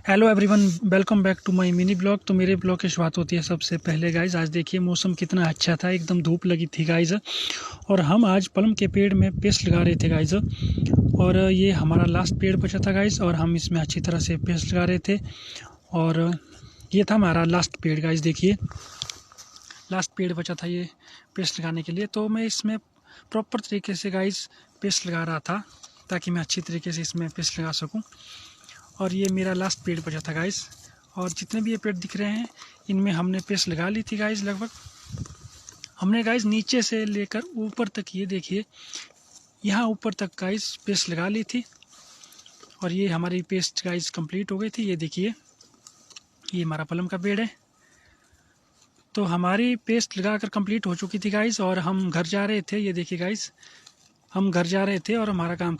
Hello everyone, welcome back to my mini blog. तो मेरे blog की शुरुआत होती है सबसे पहले गाइज। आज देखिए मौसम कितना अच्छा था, एकदम धूप लगी थी गाइज। और हम आज पलम के पेड़ में पेस्ट लगा रहे थे गाइज। और ये हमारा लास्ट पेड़ बचा था गाइज, और हम इसमें अच्छी तरह से पेस्ट लगा रहे थे। और ये था हमारा लास्ट पेड़ गाइज। देखिए लास्ट पेड़ बचा था ये पेस्ट लगाने के लिए। तो मैं इसमें प्रॉपर तरीके से गाइज पेस्ट लगा रहा था, ताकि मैं अच्छी तरीके से इसमें पेस्ट लगा सकूँ। और ये मेरा लास्ट पेड़ बचा था गाइस। और जितने भी ये पेड़ दिख रहे हैं इनमें हमने पेस्ट लगा ली थी गाइस। लगभग हमने गाइस नीचे से लेकर ऊपर तक, ये देखिए यहाँ ऊपर तक गाइस पेस्ट लगा ली थी। और ये हमारी पेस्ट गाइस कंप्लीट हो गई थी। ये देखिए ये हमारा पलम का पेड़ है। तो हमारी पेस्ट लगाकर कंप्लीट हो चुकी थी गाइस, और हम घर जा रहे थे। ये देखिए गाइस हम घर जा रहे थे और हमारा काम